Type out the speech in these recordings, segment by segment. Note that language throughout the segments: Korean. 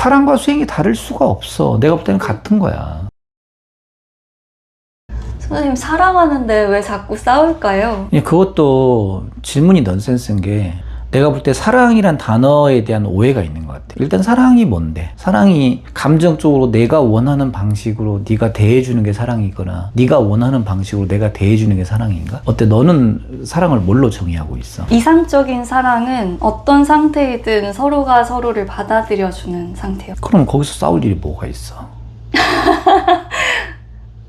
사랑과 수행이 다를 수가 없어. 내가 볼 때는 같은 거야. 선생님, 사랑하는데 왜 자꾸 싸울까요? 그것도 질문이 넌센스인 게, 내가 볼 때 사랑이란 단어에 대한 오해가 있는 것 같아. 일단 사랑이 뭔데? 사랑이 감정적으로 내가 원하는 방식으로 네가 대해주는 게 사랑이거나 네가 원하는 방식으로 내가 대해주는 게 사랑인가? 어때? 너는 사랑을 뭘로 정의하고 있어? 이상적인 사랑은 어떤 상태이든 서로가 서로를 받아들여주는 상태요. 그럼 거기서 싸울 일이 뭐가 있어?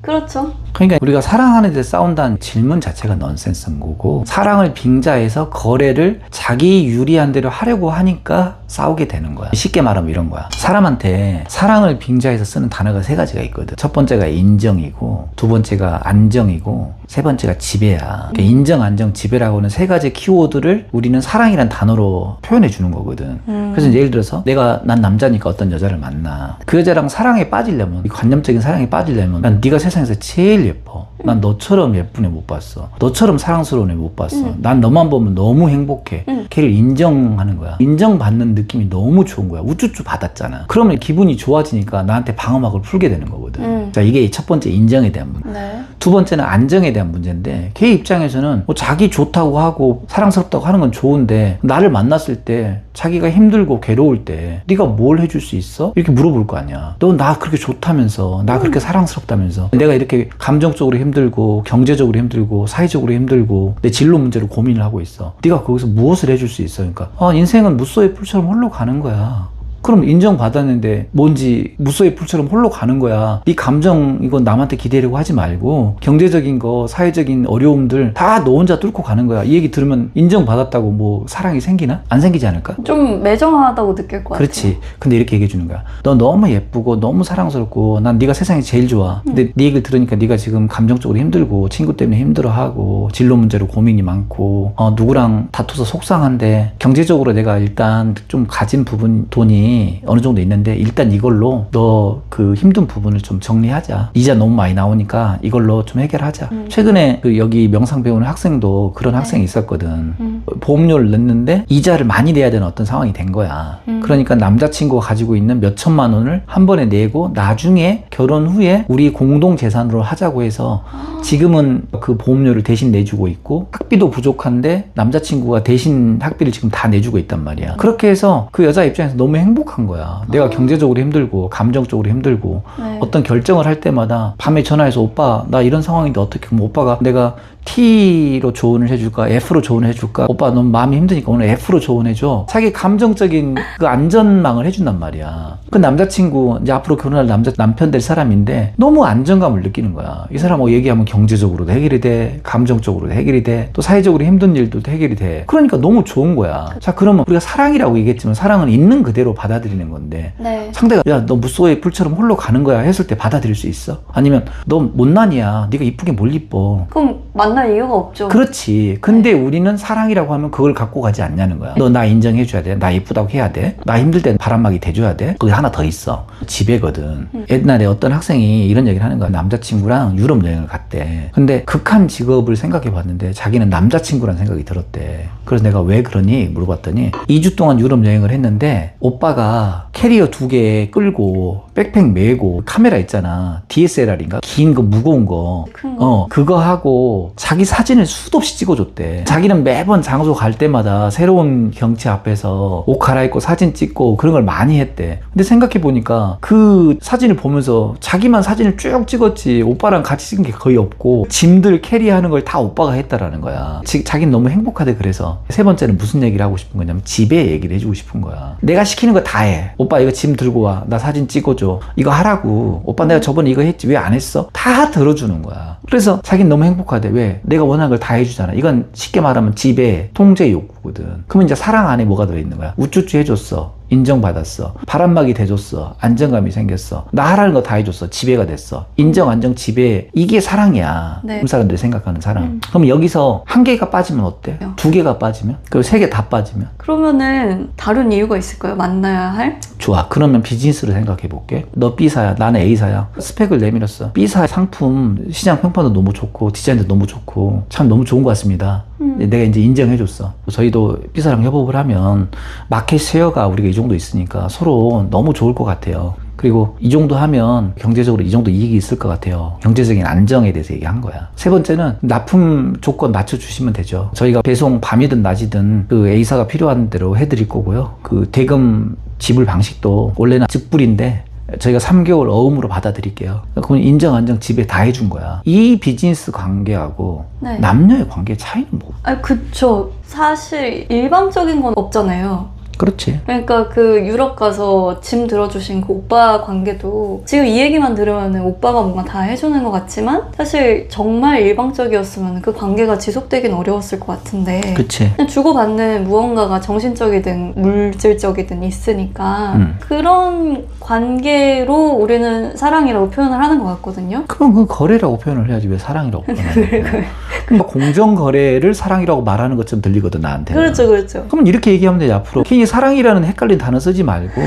그렇죠. 그러니까 우리가 사랑하는 데 싸운다는 질문 자체가 넌센스인 거고, 사랑을 빙자해서 거래를 자기 유리한 대로 하려고 하니까 싸우게 되는 거야. 쉽게 말하면 이런 거야. 사람한테 사랑을 빙자해서 쓰는 단어가 세 가지가 있거든. 첫 번째가 인정이고, 두 번째가 안정이고, 세 번째가 지배야. 그러니까 인정, 안정, 지배라고는 세 가지 키워드를 우리는 사랑이란 단어로 표현해 주는 거거든. 그래서 예를 들어서 난 남자니까 어떤 여자를 만나. 그 여자랑 사랑에 빠지려면, 관념적인 사랑에 빠지려면, 난 네가 세상에서 제일 예뻐. 난 너처럼 예쁜 애 못 봤어. 너처럼 사랑스러운 애 못 봤어. 난 너만 보면 너무 행복해. 걔를 인정하는 거야. 인정받는 느낌이 너무 좋은 거야. 우쭈쭈 받았잖아. 그러면 기분이 좋아지니까 나한테 방어막을 풀게 되는 거거든. 자, 이게 첫 번째 인정에 대한 문제. 네. 두 번째는 안정에 대한 문제인데, 걔 입장에서는 뭐 자기 좋다고 하고 사랑스럽다고 하는 건 좋은데, 나를 만났을 때 자기가 힘들고 괴로울 때 네가 뭘 해줄 수 있어? 이렇게 물어볼 거 아니야. 너 나 그렇게 좋다면서, 나 그렇게 사랑스럽다면서, 내가 이렇게 감정적으로 힘들고 경제적으로 힘들고 사회적으로 힘들고 내 진로 문제로 고민을 하고 있어. 네가 거기서 무엇을 해줄 수 있어? 그러니까 인생은 무쏘의 풀처럼 홀로 가는 거야. 그럼 인정받았는데 뭔지 무쏘의 풀처럼 홀로 가는 거야. 네 감정 이건 남한테 기대려고 하지 말고, 경제적인 거, 사회적인 어려움들 다 너 혼자 뚫고 가는 거야. 이 얘기 들으면 인정받았다고 뭐 사랑이 생기나? 안 생기지 않을까? 좀 매정하다고 느낄 것 같아요. 그렇지. 근데 이렇게 얘기해 주는 거야. 너 너무 예쁘고 너무 사랑스럽고 난 네가 세상에 제일 좋아. 근데 네 얘기를 들으니까 네가 지금 감정적으로 힘들고 친구 때문에 힘들어하고 진로 문제로 고민이 많고 누구랑 다투서 속상한데, 경제적으로 내가 일단 좀 가진 부분, 돈이 어느 정도 있는데 일단 이걸로 너 그 힘든 부분을 좀 정리하자. 이자 너무 많이 나오니까 이걸로 좀 해결하자. 최근에 그 여기 명상 배우는 학생도 그런 학생이 있었거든. 보험료를 냈는데 이자를 많이 내야 되는 어떤 상황이 된 거야. 그러니까 남자친구가 가지고 있는 몇 천만 원을 한 번에 내고 나중에 결혼 후에 우리 공동 재산으로 하자고 해서 지금은 그 보험료를 대신 내주고 있고, 학비도 부족한데 남자친구가 대신 학비를 지금 다 내주고 있단 말이야. 그렇게 해서 그 여자 입장에서 너무 행복한 거야. 내가 경제적으로 힘들고 감정적으로 힘들고 어떤 결정을 할 때마다 밤에 전화해서 오빠 나 이런 상황인데 어떻게, 그럼 오빠가 내가 T로 조언을 해줄까? F로 조언을 해줄까? 오빠 너무 마음이 힘드니까 오늘 F로 조언해줘. 자기 감정적인 그 안전망을 해준단 말이야. 그 남자친구, 이제 앞으로 결혼할 남편 될 사람인데 너무 안정감을 느끼는 거야. 이 사람 얘기하면 경제적으로도 해결이 돼, 감정적으로도 해결이 돼, 또 사회적으로 힘든 일도 해결이 돼. 그러니까 너무 좋은 거야. 자, 그러면 우리가 사랑이라고 얘기했지만 사랑은 있는 그대로 받아들이는 건데, 상대가 야, 너 무쏘의 풀처럼 홀로 가는 거야 했을 때 받아들일 수 있어? 아니면 너 못난이야, 네가 이쁘게 뭘 이뻐? 그럼 만날 이유가 없죠. 그렇지. 근데 우리는 사랑이라고 하면 그걸 갖고 가지 않냐는 거야. 너 나 인정해줘야 돼. 나 이쁘다고 해야 돼. 나 힘들 때 바람막이 대줘야 돼. 거기 하나 더 있어. 지배거든. 옛날에 어떤 학생이 이런 얘기를 하는 거야. 남자친구랑 유럽 여행을 갔대. 근데 극한 직업을 생각해 봤는데 자기는 남자친구란 생각이 들었대. 그래서 내가 왜 그러니 물어봤더니 2주 동안 유럽 여행을 했는데 오빠가 캐리어 2개 끌고 백팩 메고 카메라 있잖아. DSLR인가? 긴 거 무거운 거. 큰 거. 그거 하고 자기 사진을 수도 없이 찍어줬대. 자기는 매번 장소 갈 때마다 새로운 경치 앞에서 옷 갈아입고 사진 찍고 그런 걸 많이 했대. 근데 생각해보니까 그 사진을 보면서 자기만 사진을 쭉 찍었지 오빠랑 같이 찍은 게 거의 없고, 짐들 캐리하는 걸 다 오빠가 했다라는 거야. 자기는 너무 행복하대. 그래서 세 번째는 무슨 얘기를 하고 싶은 거냐면 지배 얘기를 해주고 싶은 거야. 내가 시키는 거 다 해. 오빠 이거 짐 들고 와. 나 사진 찍어줘. 이거 하라고. 오빠 내가 저번에 이거 했지 왜 안 했어? 다 들어주는 거야. 그래서 자기는 너무 행복하대. 왜? 내가 원하는 걸 다 해주잖아. 이건 쉽게 말하면 지배, 통제 욕구거든. 그러면 이제 사랑 안에 뭐가 들어있는 거야? 우쭈쭈 해줬어. 인정받았어. 바람막이 대줬어. 안정감이 생겼어. 나 하라는 거 다 해줬어. 지배가 됐어. 인정, 안정, 지배. 이게 사랑이야. 그 사람들이 생각하는 사랑. 그럼 여기서 한 개가 빠지면 어때? 2개가 빠지면? 그리고 3개 다 빠지면? 그러면은 다른 이유가 있을까요? 만나야 할? 좋아. 그러면 비즈니스를 생각해 볼게. 너 B사야. 나는 A사야. 스펙을 내밀었어. B사 상품 시장 평판도 너무 좋고 디자인도 너무 좋고 참 너무 좋은 것 같습니다. 내가 이제 인정해줬어. 저희 우리도 B사랑 협업을 하면 마켓 쉐어가 우리가 이 정도 있으니까 서로 너무 좋을 것 같아요. 그리고 이 정도 하면 경제적으로 이 정도 이익이 있을 것 같아요. 경제적인 안정에 대해서 얘기한 거야. 세 번째는 납품 조건 맞춰주시면 되죠. 저희가 배송 밤이든 낮이든 그 A사가 필요한 대로 해드릴 거고요. 그 대금 지불 방식도 원래는 즉불인데 저희가 3개월 어음으로 받아들일게요. 그건 인정, 안정, 지배 다 해준 거야. 이 비즈니스 관계하고 네. 남녀의 관계 차이는 뭐? 그쵸. 사실 일방적인 건 없잖아요. 그렇지. 그러니까 그 유럽 가서 짐 들어주신 그 오빠 관계도 지금 이 얘기만 들으면 오빠가 뭔가 다 해주는 것 같지만 사실 정말 일방적이었으면 그 관계가 지속되긴 어려웠을 것 같은데 그치. 그냥 주고받는 무언가가 정신적이든 물질적이든 있으니까 그런 관계로 우리는 사랑이라고 표현을 하는 것 같거든요. 그럼 그 거래라고 표현을 해야지 왜 사랑이라고 표현을 해? 그럼 공정 거래를 사랑이라고 말하는 것처럼 들리거든 나한테. 그렇죠, 그렇죠. 그러면 이렇게 얘기하면 되지 앞으로. 괜히 사랑이라는 헷갈린 단어 쓰지 말고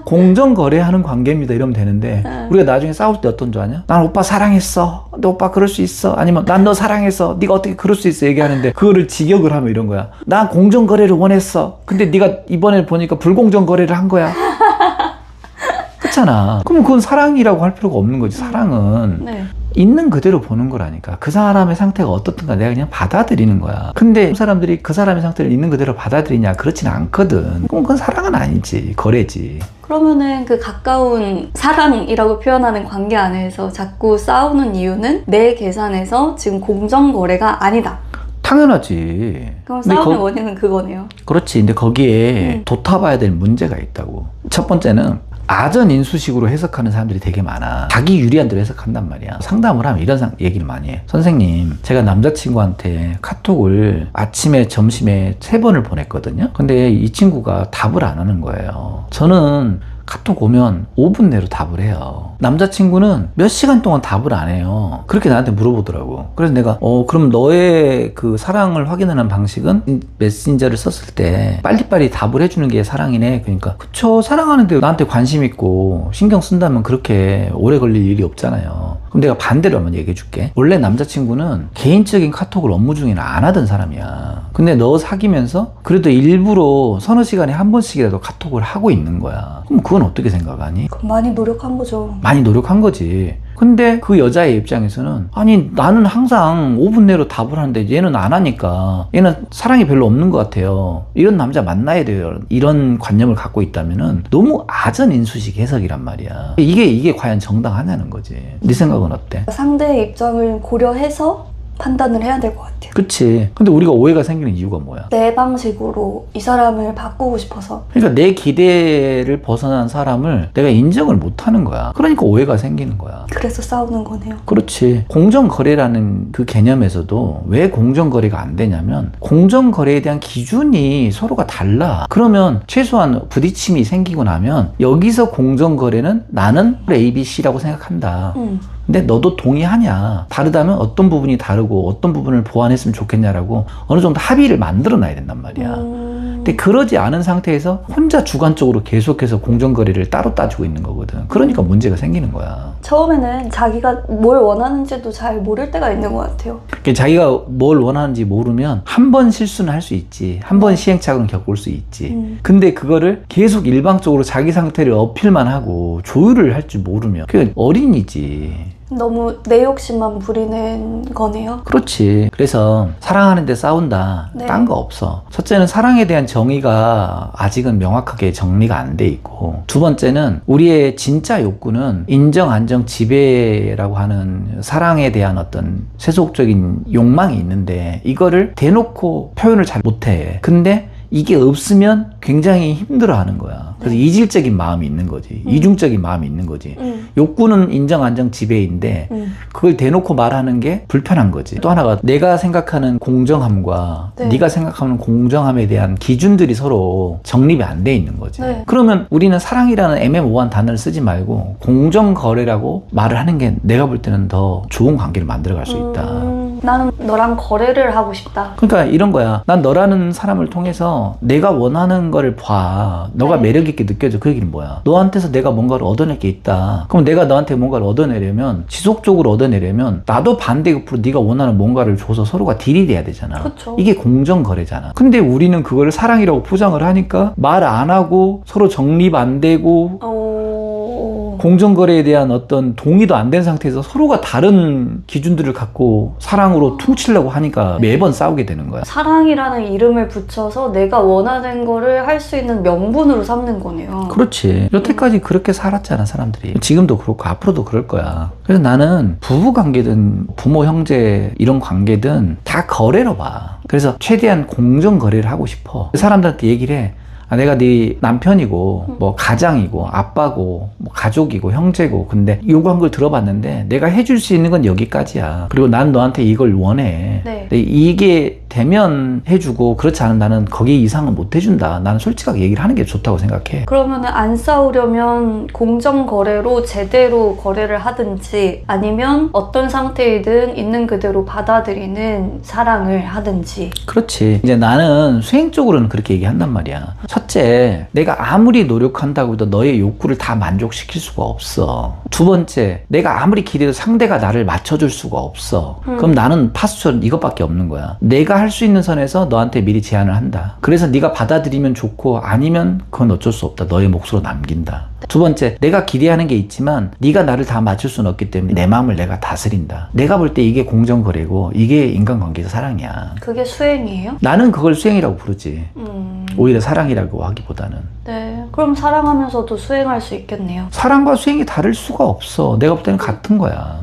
공정 거래하는 관계입니다 이러면 되는데 우리가 나중에 싸울 때 어떤 줄 아냐? 난 오빠 사랑했어. 너 오빠 그럴 수 있어. 아니면 난 너 사랑했어. 네가 어떻게 그럴 수 있어 얘기하는데 그거를 직역을 하면 이런 거야. 난 공정 거래를 원했어. 근데 네가 이번에 보니까 불공정 거래를 한 거야. 그렇잖아. 그럼 그건 사랑이라고 할 필요가 없는 거지. 사랑은 네. 있는 그대로 보는 거라니까. 그 사람의 상태가 어떻든가 내가 그냥 받아들이는 거야. 근데 사람들이 그 사람의 상태를 있는 그대로 받아들이냐? 그렇지는 않거든. 그럼 그건 사랑은 아니지. 거래지. 그러면은 그 가까운 사랑이라고 표현하는 관계 안에서 자꾸 싸우는 이유는 내 계산에서 지금 공정거래가 아니다. 당연하지. 그럼 근데 싸움의 원인은 그거네요. 그렇지. 근데 거기에 돋아봐야 될 문제가 있다고. 첫 번째는 아전 인수식으로 해석하는 사람들이 되게 많아. 자기 유리한 대로 해석한단 말이야. 상담을 하면 이런 얘기를 많이 해. 선생님, 제가 남자친구한테 카톡을 아침에 점심에 3번을 보냈거든요. 근데 이 친구가 답을 안 하는 거예요. 저는 카톡 오면 5분 내로 답을 해요. 남자친구는 몇 시간 동안 답을 안 해요. 그렇게 나한테 물어보더라고. 그래서 내가 그럼 너의 그 사랑을 확인하는 방식은 메신저를 썼을 때 빨리빨리 답을 해주는 게 사랑이네. 그러니까 그쵸, 사랑하는데 나한테 관심 있고 신경 쓴다면 그렇게 오래 걸릴 일이 없잖아요. 그럼 내가 반대로 한번 얘기해 줄게. 원래 남자친구는 개인적인 카톡을 업무 중에는 안 하던 사람이야. 근데 너 사귀면서 그래도 일부러 서너 시간에 한 번씩이라도 카톡을 하고 있는 거야. 그럼 그건 어떻게 생각하니? 그럼 많이 노력한 거죠. 많이 노력한 거지. 근데 그 여자의 입장에서는 아니 나는 항상 5분 내로 답을 하는데 얘는 안 하니까 얘는 사랑이 별로 없는 것 같아요. 이런 남자 만나야 돼요. 이런 관념을 갖고 있다면은 너무 아전 인수식 해석이란 말이야. 이게 과연 정당하냐는 거지. 네 생각은 어때? 상대의 입장을 고려해서 판단을 해야 될 것 같아요. 그치. 근데 우리가 오해가 생기는 이유가 뭐야? 내 방식으로 이 사람을 바꾸고 싶어서. 그러니까 내 기대를 벗어난 사람을 내가 인정을 못 하는 거야. 그러니까 오해가 생기는 거야. 그래서 싸우는 거네요. 그렇지. 공정거래라는 그 개념에서도 왜 공정거래가 안 되냐면 공정거래에 대한 기준이 서로가 달라. 그러면 최소한 부딪힘이 생기고 나면 여기서 공정거래는 나는 ABC라고 생각한다. 근데 너도 동의하냐? 다르다면 어떤 부분이 다르고 어떤 부분을 보완했으면 좋겠냐라고 어느 정도 합의를 만들어 놔야 된단 말이야. 근데 그러지 않은 상태에서 혼자 주관적으로 계속해서 공정거래를 따로 따지고 있는 거거든. 그러니까 문제가 생기는 거야. 처음에는 자기가 뭘 원하는지도 잘 모를 때가 있는 것 같아요. 그러니까 자기가 뭘 원하는지 모르면 한 번 실수는 할 수 있지. 한 번 시행착오는 겪을 수 있지. 근데 그거를 계속 일방적으로 자기 상태를 어필만 하고 조율을 할 줄 모르면 그게 어린이지. 너무 내 욕심만 부리는 거네요. 그렇지. 그래서 사랑하는데 싸운다. 네. 딴 거 없어. 첫째는 사랑에 대한 정의가 아직은 명확하게 정리가 안 돼 있고, 두 번째는 우리의 진짜 욕구는 인정, 안정, 지배라고 하는 사랑에 대한 어떤 세속적인 욕망이 있는데 이거를 대놓고 표현을 잘 못해. 근데 이게 없으면 굉장히 힘들어하는 거야. 그래서 이질적인 마음이 있는 거지. 이중적인 마음이 있는 거지. 욕구는 인정, 안정, 지배인데 그걸 대놓고 말하는 게 불편한 거지. 또 하나가 내가 생각하는 공정함과 네. 네가 생각하는 공정함에 대한 기준들이 서로 정립이 안 돼 있는 거지. 네. 그러면 우리는 사랑이라는 애매모호한 단어를 쓰지 말고 공정거래라고 말을 하는 게 내가 볼 때는 더 좋은 관계를 만들어갈 수 있다. 나는 너랑 거래를 하고 싶다. 그러니까 이런 거야. 난 너라는 사람을 통해서 내가 원하는 거를 봐. 너가 네. 매력 있게 느껴져. 그 얘기는 뭐야? 너한테서 내가 뭔가를 얻어낼 게 있다. 그럼 내가 너한테 뭔가를 얻어내려면, 지속적으로 얻어내려면 나도 반대급부로 네가 원하는 뭔가를 줘서 서로가 딜이 돼야 되잖아. 그쵸. 이게 공정거래잖아. 근데 우리는 그걸 사랑이라고 포장을 하니까 말 안 하고 서로 정립 안 되고 공정거래에 대한 어떤 동의도 안 된 상태에서 서로가 다른 기준들을 갖고 사랑으로 퉁치려고 하니까 매번 싸우게 되는 거야. 사랑이라는 이름을 붙여서 내가 원하는 거를 할 수 있는 명분으로 삼는 거네요. 그렇지. 여태까지 그렇게 살았잖아, 사람들이. 지금도 그렇고 앞으로도 그럴 거야. 그래서 나는 부부 관계든 부모 형제 이런 관계든 다 거래로 봐. 그래서 최대한 공정 거래를 하고 싶어. 사람들한테 얘기를 해. 아, 내가 네 남편이고 뭐 가장이고 아빠고 뭐 가족이고 형제고 근데 요구한 걸 들어봤는데 내가 해줄 수 있는 건 여기까지야. 그리고 난 너한테 이걸 원해. 네. 근데 이게 되면 해주고 그렇지 않으면 나는 거기 이상은 못 해준다. 나는 솔직하게 얘기를 하는 게 좋다고 생각해. 그러면은 안 싸우려면 공정 거래로 제대로 거래를 하든지 아니면 어떤 상태이든 있는 그대로 받아들이는 사랑을 하든지. 그렇지. 이제 나는 수행적으로는 그렇게 얘기한단 말이야. 첫째, 내가 아무리 노력한다고 해도 너의 욕구를 다 만족시킬 수가 없어. 두 번째, 내가 아무리 기대도 상대가 나를 맞춰줄 수가 없어. 그럼 나는 파수처럼 이것밖에 없는 거야. 내가 할 수 있는 선에서 너한테 미리 제안을 한다. 그래서 네가 받아들이면 좋고 아니면 그건 어쩔 수 없다. 너의 몫으로 남긴다. 두 번째, 내가 기대하는 게 있지만 네가 나를 다 맞출 수는 없기 때문에 내 마음을 내가 다스린다. 내가 볼 때 이게 공정거래고 이게 인간관계에서 사랑이야. 그게 수행이에요? 나는 그걸 수행이라고 부르지. 오히려 사랑이라고 하기보다는. 네. 그럼 사랑하면서도 수행할 수 있겠네요. 사랑과 수행이 다를 수가 없어. 내가 볼 때는 같은 거야.